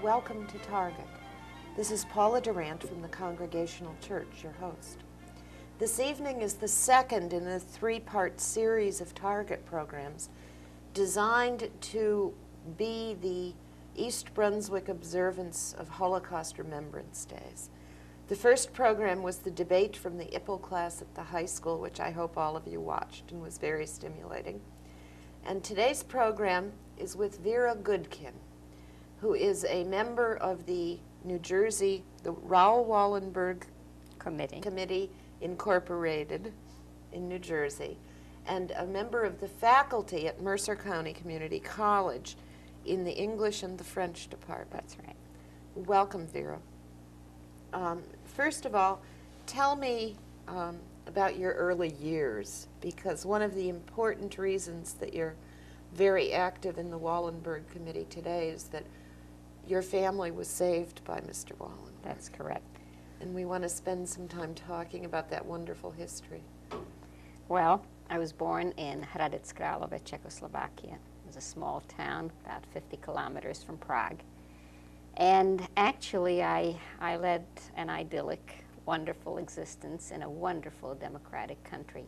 welcome to Target. This is Paula Durant from the Congregational Church, your host. This evening is the second in a three-part series of Target programs designed to be the East Brunswick observance of Holocaust Remembrance Days. The first program was the debate from the IPPL class at the high school, which I hope all of you watched and was very stimulating. And today's program is with Vera Goodkin, who is a member of the New Jersey, the Raoul Wallenberg Committee Incorporated in New Jersey, and a member of the faculty at Mercer County Community College in the English and the French department. That's right. Welcome, Vera. First of all, tell me about your early years, because one of the important reasons that you're very active in the Wallenberg Committee today is that your family was saved by Mr. Wallenberg. That's correct. And we want to spend some time talking about that wonderful history. Well, I was born in Hradec Králové, Czechoslovakia. It was a small town about 50 kilometers from Prague. And actually, I led an idyllic, wonderful existence in a wonderful democratic country.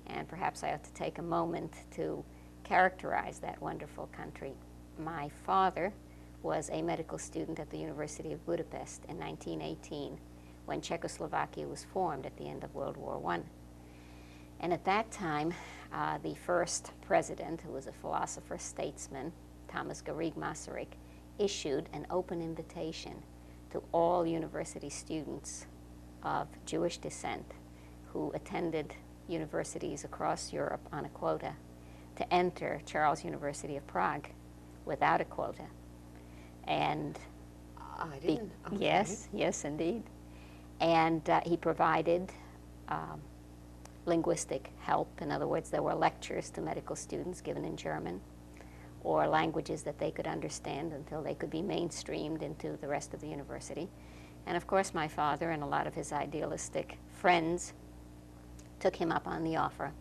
And perhaps I ought to take a moment to characterize that wonderful country. My father was a medical student at the University of Budapest in 1918 when Czechoslovakia was formed at the end of World War I. And at that time, the first president, who was a philosopher, statesman, Thomas Garrigue Masaryk, issued an open invitation to all university students of Jewish descent who attended universities across Europe on a quota to enter Charles University of Prague without a quota. And I didn't. Okay. Yes, indeed. And he provided linguistic help. In other words, there were lectures to medical students given in German or languages that they could understand until they could be mainstreamed into the rest of the university. And of course, my father and a lot of his idealistic friends took him up on the offer.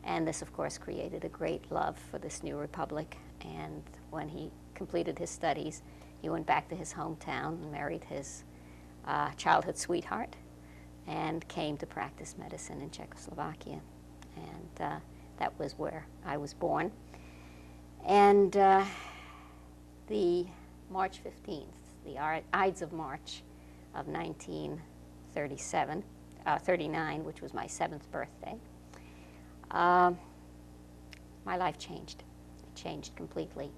And this, of course, created a great love for this new republic. And when he completed his studies, he went back to his hometown and married his childhood sweetheart and came to practice medicine in Czechoslovakia. And that was where I was born. And the March 15th, the Ides of March of 1939, which was my 7th birthday, my life changed. It changed completely.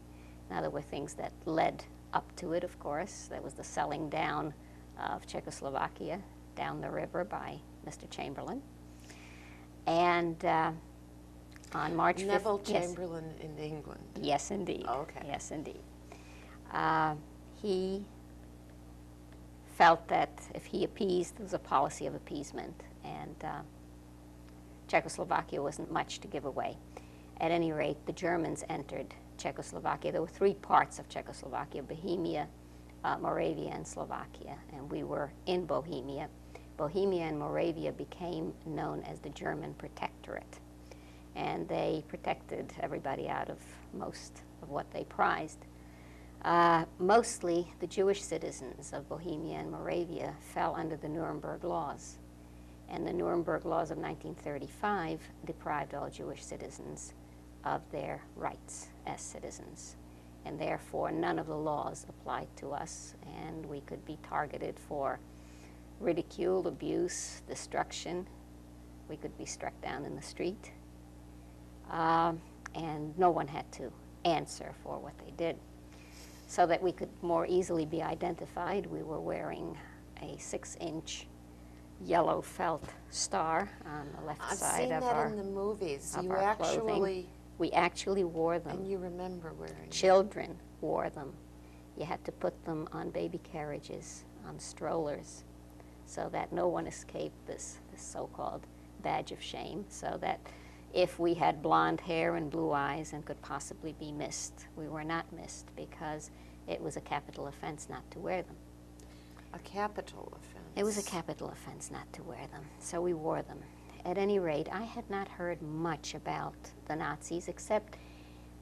Now, there were things that led up to it, of course. There was the selling down of Czechoslovakia down the river by Mr. Chamberlain. And on March 15th... Neville Chamberlain in England. Yes, indeed. Oh, okay. Yes, indeed. He felt that if he appeased, there was a policy of appeasement, and Czechoslovakia wasn't much to give away. At any rate, the Germans entered Czechoslovakia. There were three parts of Czechoslovakia: Bohemia, Moravia, and Slovakia, and we were in Bohemia. Bohemia and Moravia became known as the German Protectorate, and they protected everybody out of most of what they prized. Mostly the Jewish citizens of Bohemia and Moravia fell under the Nuremberg laws, and the Nuremberg laws of 1935 deprived all Jewish citizens of their rights as citizens, and therefore none of the laws applied to us, and we could be targeted for ridicule, abuse, destruction. We could be struck down in the street, and no one had to answer for what they did. So that we could more easily be identified, we were wearing a 6-inch yellow felt star on the left side of our clothing. I've seen that in the movies. We actually wore them. And you remember wearing Children wore them. You had to put them on baby carriages, on strollers, so that no one escaped this so-called badge of shame, so that if we had blonde hair and blue eyes and could possibly be missed, we were not missed because it was a capital offense not to wear them. A capital offense? It was a capital offense not to wear them, so we wore them. At any rate, I had not heard much about the Nazis except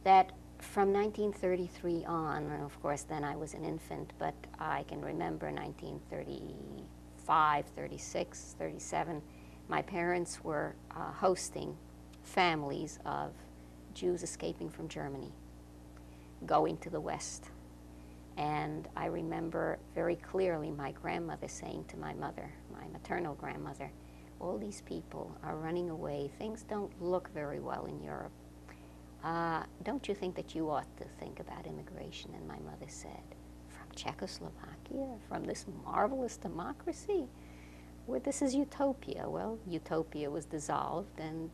that from 1933 on, and of course then I was an infant, but I can remember 1935, 36, 37, my parents were hosting families of Jews escaping from Germany, going to the West. And I remember very clearly my grandmother saying to my mother, my maternal grandmother, all these people are running away. Things don't look very well in Europe. Don't you think that you ought to think about immigration? And my mother said, from Czechoslovakia, from this marvelous democracy? Well, this is utopia. Well, utopia was dissolved, and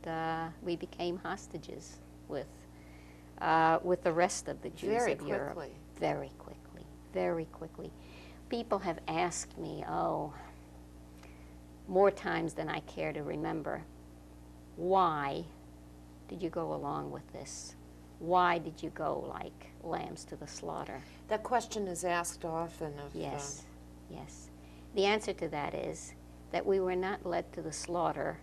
we became hostages with the rest of the Jews of Europe. Very quickly, very quickly. People have asked me, more times than I care to remember, why did you go along with this? Why did you go like lambs to the slaughter? That question is asked often of... Yes, yes. The answer to that is that we were not led to the slaughter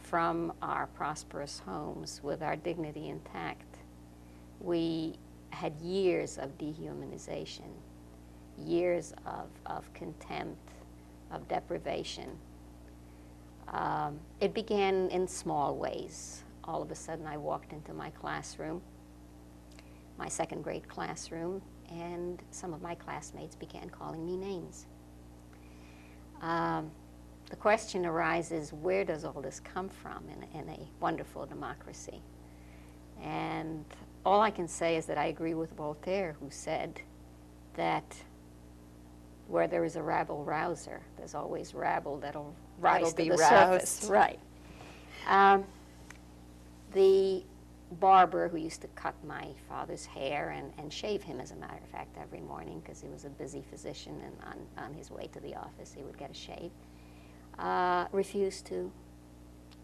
from our prosperous homes with our dignity intact. We had years of dehumanization, years of contempt, of deprivation. It began in small ways. All of a sudden I walked into my classroom, my second grade classroom, and some of my classmates began calling me names. The question arises, where does all this come from in a wonderful democracy? And all I can say is that I agree with Voltaire, who said that where there is a rabble-rouser, there's always rabble that'll rise to the surface. Right. The barber who used to cut my father's hair and shave him, as a matter of fact, every morning, because he was a busy physician, and on his way to the office he would get a shave, refused to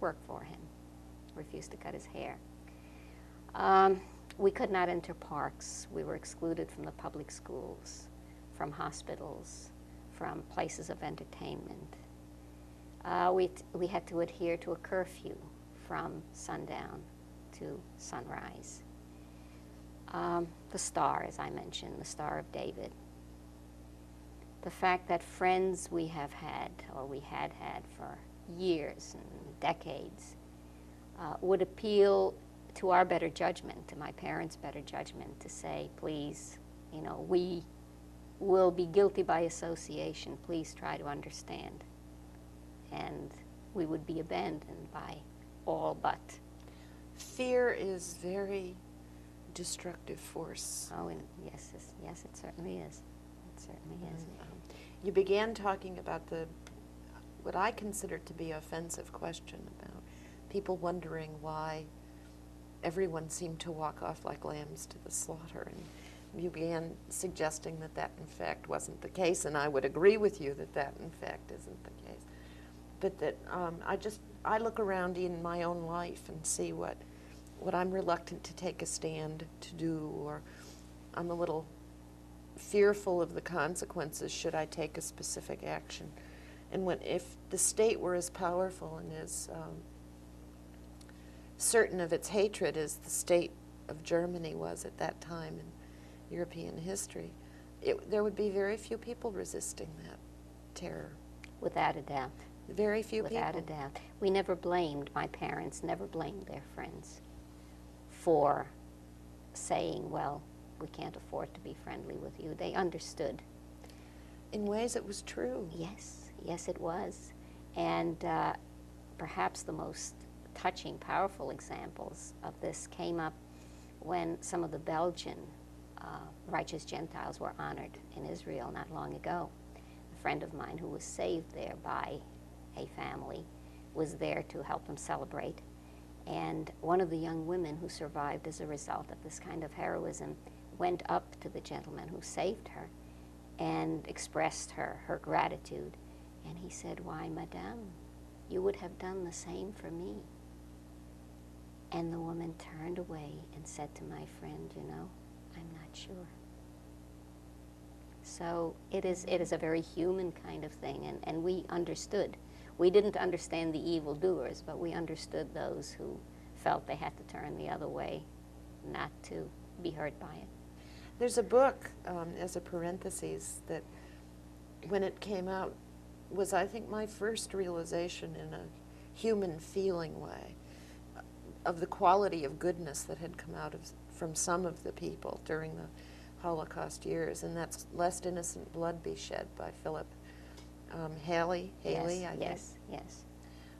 work for him, refused to cut his hair. We could not enter parks. We were excluded from the public schools, from hospitals, from places of entertainment. We had to adhere to a curfew from sundown to sunrise. The Star, as I mentioned, the Star of David. The fact that friends we have had, or we had had for years and decades, would appeal to our better judgment, to my parents' better judgment, to say, please, we will be guilty by association, please try to understand. And we would be abandoned by all but. Fear is very destructive force. Oh, and yes, it certainly is. It certainly is. You began talking about what I consider to be offensive question about people wondering why everyone seemed to walk off like lambs to the slaughter. And you began suggesting that in fact wasn't the case, and I would agree with you that in fact isn't the case. But that I look around in my own life and see what I'm reluctant to take a stand to do, or I'm a little fearful of the consequences should I take a specific action. And if the state were as powerful and as certain of its hatred as the state of Germany was at that time in European history, there would be very few people resisting that terror. Without a doubt. Very few people. Without a doubt. We never blamed, my parents never blamed their friends for saying, well, we can't afford to be friendly with you. They understood. In ways it was true. Yes, it was. And perhaps the most touching, powerful examples of this came up when some of the Belgian righteous Gentiles were honored in Israel not long ago. A friend of mine who was saved there by a family was there to help them celebrate. And one of the young women who survived as a result of this kind of heroism went up to the gentleman who saved her and expressed her gratitude. And he said, why, madame, you would have done the same for me. And the woman turned away and said to my friend, I'm not sure. So it is a very human kind of thing, and we understood. We didn't understand the evildoers, but we understood those who felt they had to turn the other way, not to be hurt by it. There's a book, as a parenthesis, that when it came out was, I think, my first realization in a human feeling way of the quality of goodness that had come out from some of the people during the Holocaust years, and that's Lest Innocent Blood Be Shed by Philip Haley, I think. Yes.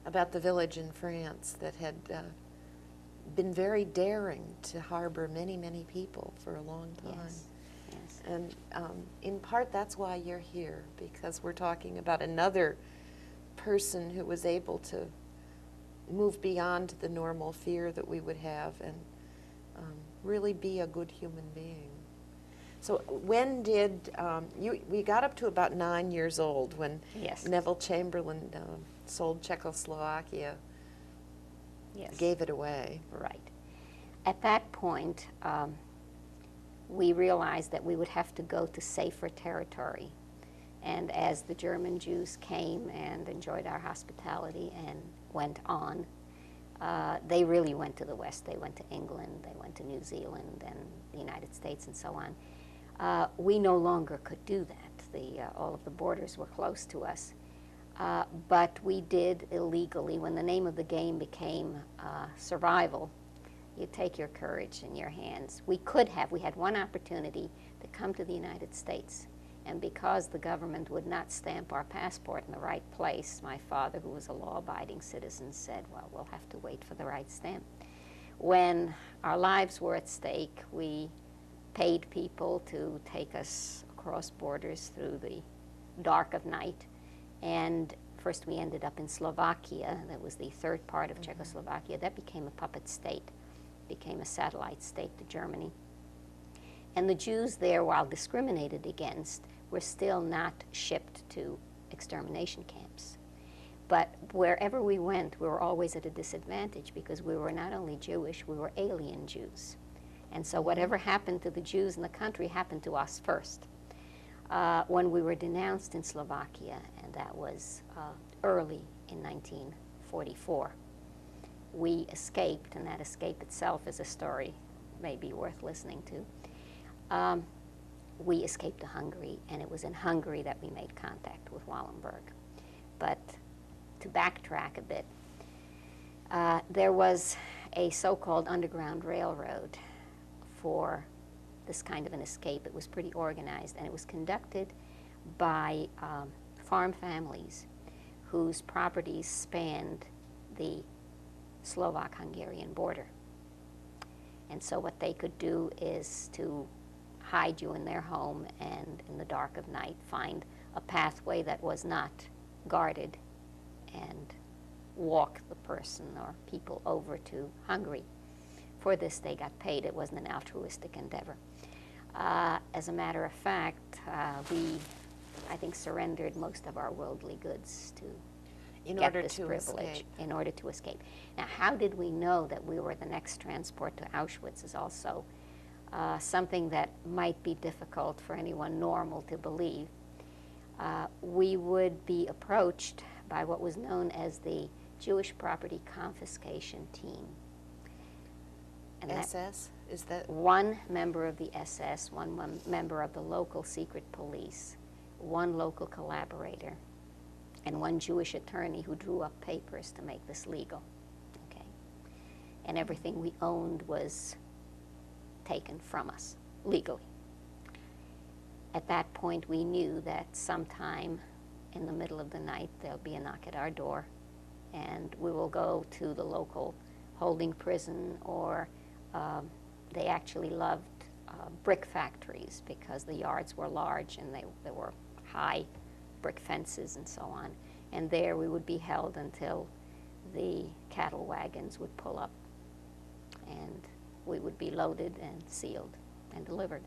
About the village in France that had been very daring to harbor many, many people for a long time. Yes. And in part, that's why you're here, because we're talking about another person who was able to move beyond the normal fear that we would have and really be a good human being. So when did, we got up to about 9 years old when Yes. Neville Chamberlain sold Czechoslovakia, Yes. gave it away. Right. At that point, we realized that we would have to go to safer territory. And as the German Jews came and enjoyed our hospitality and went on, they really went to the West. They went to England, they went to New Zealand and the United States and so on. We no longer could do that. All of the borders were close to us. But we did illegally. When the name of the game became survival, you take your courage in your hands. We had one opportunity to come to the United States. And because the government would not stamp our passport in the right place, my father, who was a law-abiding citizen, said, well, we'll have to wait for the right stamp. When our lives were at stake, we paid people to take us across borders through the dark of night. And first we ended up in Slovakia. That was the third part of Czechoslovakia. That became a puppet state, became a satellite state to Germany. And the Jews there, while discriminated against, were still not shipped to extermination camps. But wherever we went, we were always at a disadvantage because we were not only Jewish, we were alien Jews. And so whatever happened to the Jews in the country happened to us first. When we were denounced in Slovakia, and that was early in 1944, we escaped, and that escape itself is a story maybe worth listening to. We escaped to Hungary, and it was in Hungary that we made contact with Wallenberg. But to backtrack a bit, there was a so-called underground railroad for this kind of an escape. It was pretty organized, and it was conducted by farm families whose properties spanned the Slovak-Hungarian border. And so what they could do is to hide you in their home and in the dark of night find a pathway that was not guarded and walk the person or people over to Hungary. For this they got paid. It wasn't an altruistic endeavor. As a matter of fact, we, I think, surrendered most of our worldly goods to get this privilege in order to escape. Now, how did we know that we were the next transport to Auschwitz is also something that might be difficult for anyone normal to believe. We would be approached by what was known as the Jewish Property Confiscation Team. And SS? Is that one member of the SS, one member of the local secret police, one local collaborator, and one Jewish attorney who drew up papers to make this legal. Okay. And everything we owned was taken from us legally. At that point, we knew that sometime in the middle of the night there'll be a knock at our door, and we will go to the local holding prison, or they actually loved brick factories because the yards were large and there were high brick fences and so on. And there we would be held until the cattle wagons would pull up, and we would be loaded and sealed and delivered.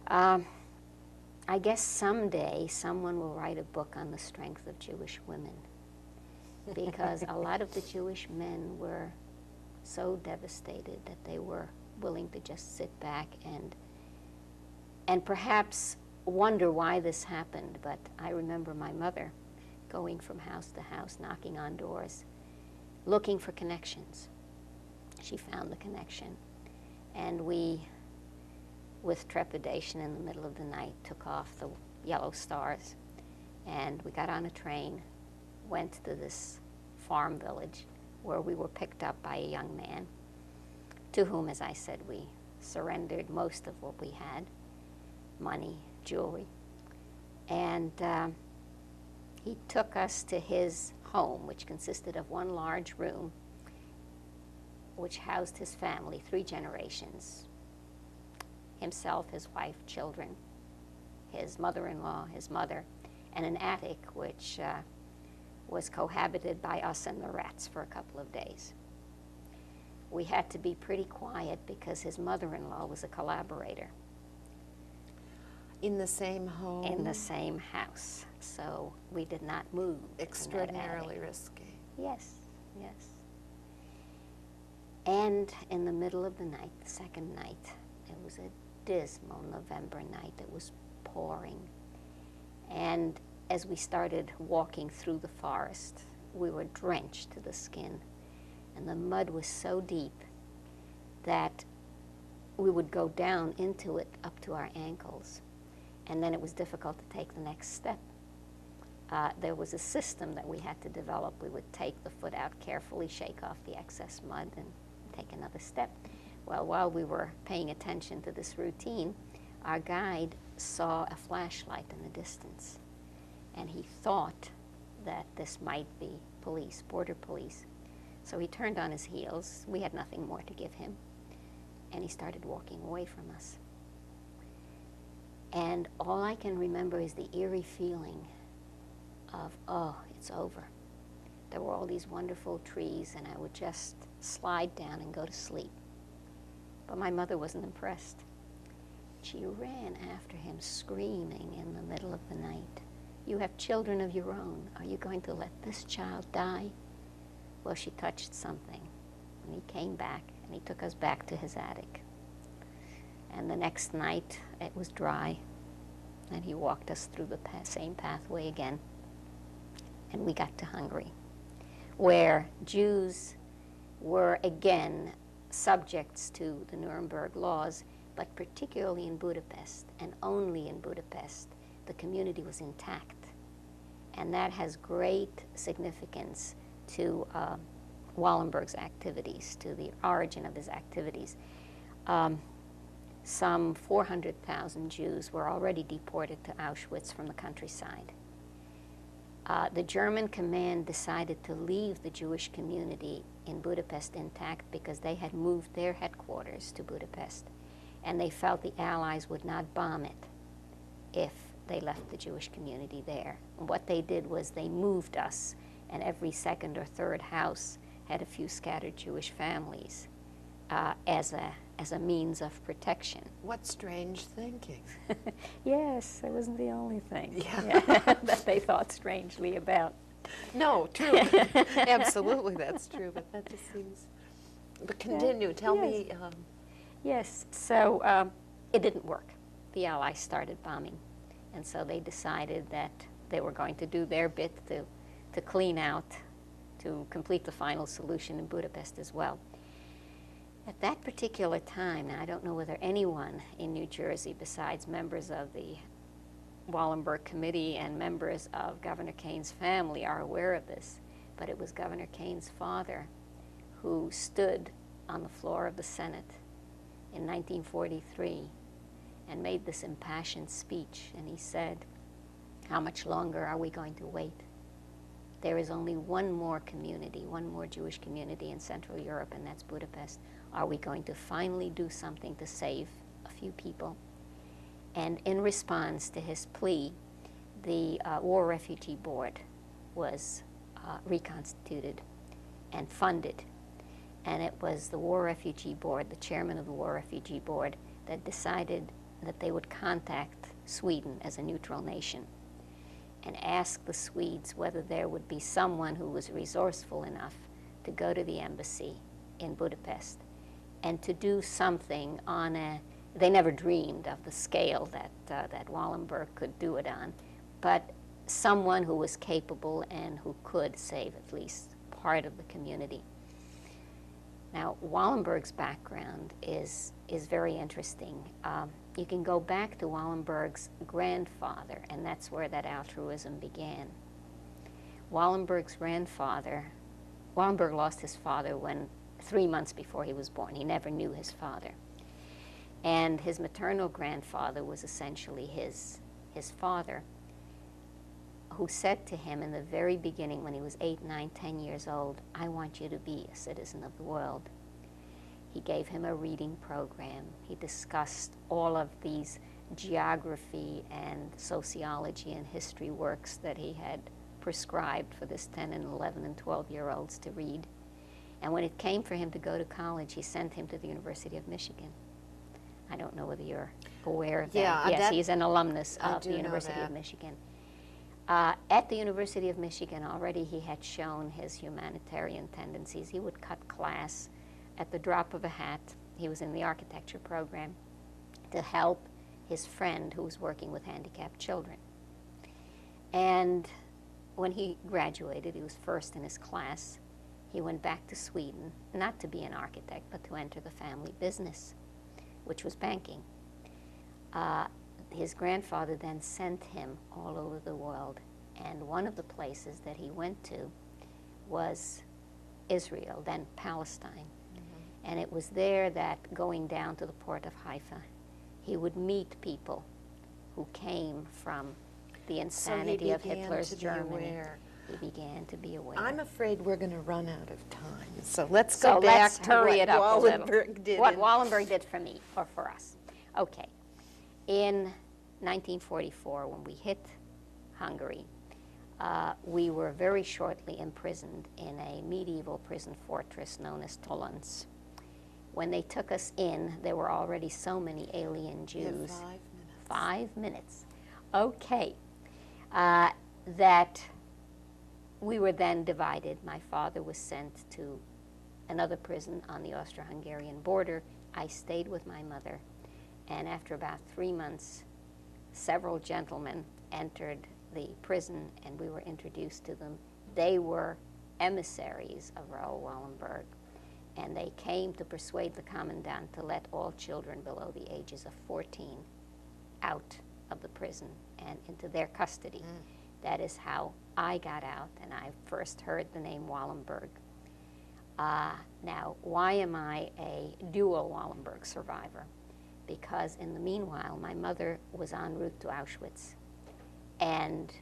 I guess someday someone will write a book on the strength of Jewish women, because a lot of the Jewish men were so devastated that they were willing to just sit back and perhaps wonder why this happened. But I remember my mother going from house to house, knocking on doors, looking for connections. She found the connection, And we, with trepidation in the middle of the night, took off the yellow stars, and we got on a train, went to this farm village where we were picked up by a young man to whom, as I said, we surrendered most of what we had, money, jewelry. And he took us to his home, which consisted of one large room, which housed his family, 3 generations, himself, his wife, children, his mother-in-law, his mother, and an attic which was cohabited by us and the rats for a couple of days. We had to be pretty quiet because his mother-in-law was a collaborator. In the same home? In the same house. So we did not move. Extraordinarily risky. Yes, yes. And in the middle of the night, the second night, it was a dismal November night. It was pouring. And as we started walking through the forest, we were drenched to the skin. And the mud was so deep that we would go down into it up to our ankles. And then it was difficult to take the next step. There was a system that we had to develop. We would take the foot out carefully, shake off the excess mud, and take another step. Well, while we were paying attention to this routine, our guide saw a flashlight in the distance. And he thought that this might be police, border police. So he turned on his heels. We had nothing more to give him. And he started walking away from us. And all I can remember is the eerie feeling of, oh, it's over. There were all these wonderful trees, and I would just slide down and go to sleep. But my mother wasn't impressed. She ran after him, screaming in the middle of the night, "You have children of your own. Are you going to let this child die?" Well, she touched something, and he came back, and he took us back to his attic. And the next night, it was dry, and he walked us through the same pathway again, and we got to Hungary, where Jews were again subjects to the Nuremberg laws, but particularly in Budapest, and only in Budapest, the community was intact. And that has great significance to Wallenberg's activities, to the origin of his activities. Some 400,000 Jews were already deported to Auschwitz from the countryside. The German command decided to leave the Jewish community in Budapest intact because they had moved their headquarters to Budapest, and they felt the Allies would not bomb it if they left the Jewish community there. And what they did was they moved us, and every second or third house had a few scattered Jewish families as a means of protection. What strange thinking. Yes, it wasn't the only thing Yeah. that they thought strangely about. No, true. Absolutely, that's true, but that just seems... But continue, tell me... Yes, so it didn't work. The Allies started bombing, and so they decided that they were going to do their bit to clean out, to complete the final solution in Budapest as well. At that particular time, and I don't know whether anyone in New Jersey besides members of the Wallenberg Committee and members of Governor Kane's family are aware of this, but it was Governor Kane's father who stood on the floor of the Senate in 1943 and made this impassioned speech, and he said, "How much longer are we going to wait? There is only one more community, one more Jewish community in Central Europe, and that's Budapest. Are we going to finally do something to save a few people?" And in response to his plea, the War Refugee Board was reconstituted and funded. And it was the War Refugee Board, the chairman of the War Refugee Board, that decided that they would contact Sweden as a neutral nation and ask the Swedes whether there would be someone who was resourceful enough to go to the embassy in Budapest and to do something on a, they never dreamed of the scale that Wallenberg could do it on, but someone who was capable and who could save at least part of the community. Now, Wallenberg's background is very interesting. You can go back to Wallenberg's grandfather, and that's where that altruism began. Wallenberg's grandfather, Wallenberg lost his father 3 months before he was born. He never knew his father. And his maternal grandfather was essentially his father, who said to him in the very beginning when he was 8, 9, 10 years old, I want you to be a citizen of the world. He gave him a reading program. He discussed all of these geography and sociology and history works that he had prescribed for this 10 and 11 and 12-year-olds to read. And when it came for him to go to college, he sent him to the University of Michigan. I don't know whether you're aware of that. Yeah, yes, he's an alumnus I of do the know University that. of Michigan. At the University of Michigan, already he had shown his humanitarian tendencies. He would cut class at the drop of a hat. He was in the architecture program to help his friend who was working with handicapped children. And when he graduated, he was first in his class. He went back to Sweden, not to be an architect, but to enter the family business, which was banking. His grandfather then sent him all over the world, and one of the places that he went to was Israel, then Palestine. And it was there that, going down to the port of Haifa, he would meet people who came from the insanity of Hitler's Germany. He began to be aware. I'm afraid we're going to run out of time, so let's So go back let's to hurry what it up a little. Wallenberg did. What Wallenberg did for me, or for us. Okay. In 1944, when we hit Hungary, we were very shortly imprisoned in a medieval prison fortress known as Tolons. When they took us in, there were already so many alien You have Jews. 5 minutes. 5 minutes. Okay. That we were then divided. My father was sent to another prison on the Austro-Hungarian border. I stayed with my mother. And after about 3 months, several gentlemen entered the prison, and we were introduced to them. They were emissaries of Raoul Wallenberg, and they came to persuade the commandant to let all children below the ages of 14 out of the prison and into their custody. That is how I got out, and I first heard the name Wallenberg. Now, why am I a dual Wallenberg survivor? Because in the meanwhile, my mother was en route to Auschwitz. And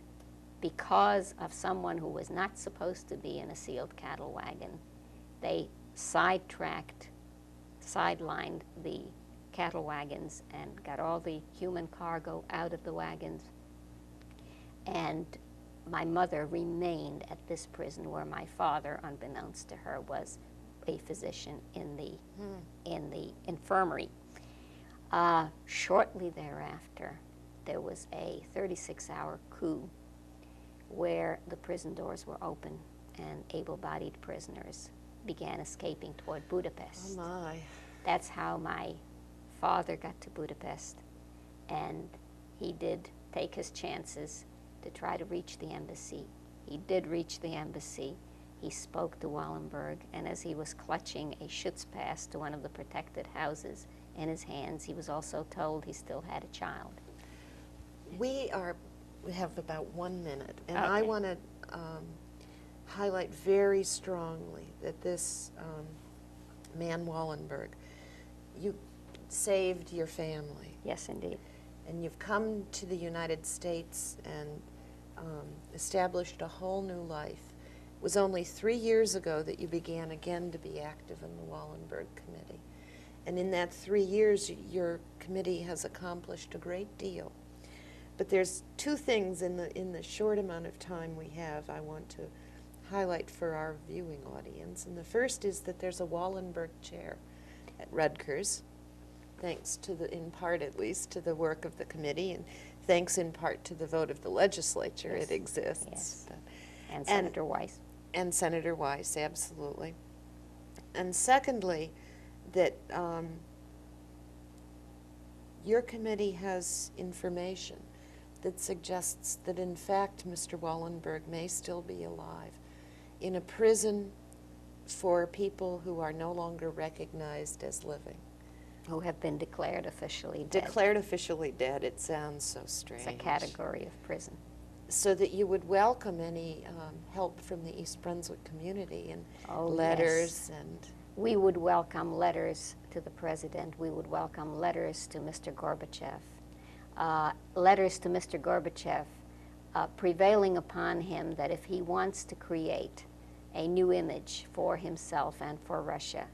because of someone who was not supposed to be in a sealed cattle wagon, they sidelined the cattle wagons and got all the human cargo out of the wagons. And my mother remained at this prison where my father, unbeknownst to her, was a physician in the infirmary. Shortly thereafter, there was a 36-hour coup where the prison doors were open and able-bodied prisoners began escaping toward Budapest. Oh my. That's how my father got to Budapest, and he did take his chances to try to reach the embassy. He did reach the embassy. He spoke to Wallenberg, and as he was clutching a Schutzpass to one of the protected houses in his hands, he was also told he still had a child. We have about 1 minute, and Okay. I want to highlight very strongly that this man Wallenberg, you saved your family, Yes, indeed. and you've come to the United States and established a whole new life. It was only 3 years ago that you began again to be active in the Wallenberg Committee. And in that 3 years, your committee has accomplished a great deal. But there's two things in the short amount of time we have I want to highlight for our viewing audience. And the first is that there's a Wallenberg chair at Rutgers, thanks to in part at least, to the work of the committee, and thanks in part to the vote of the legislature Yes. it exists. Yes. But, And Senator Weiss. and Senator Weiss, absolutely. And secondly, that your committee has information that suggests that in fact Mr. Wallenberg may still be alive in a prison for people who are no longer recognized as living. Who have been declared officially dead. Declared officially dead, it sounds so strange. It's a category of prison. So that you would welcome any help from the East Brunswick community and letters Yes. and... We would welcome letters to the president. We would welcome letters to Mr. Gorbachev. Letters to Mr. Gorbachev prevailing upon him that if he wants to create a new image for himself and for Russia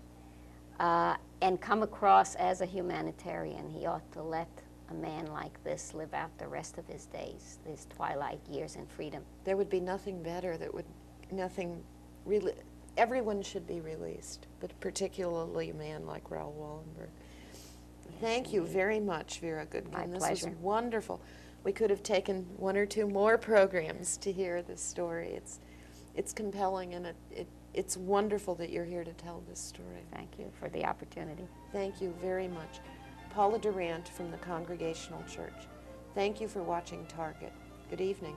and come across as a humanitarian, he ought to let a man like this live out the rest of his days, his twilight years in freedom. There would be nothing better everyone should be released, but particularly a man like Raoul Wallenberg. Thank you very much, Vera Goodkin. My this pleasure. was wonderful. We could have taken one or two more programs to hear this story. It's compelling, and it's wonderful that you're here to tell this story. Thank you for the opportunity. Thank you very much. Paula Durant from the Congregational Church. Thank you for watching Target. Good evening.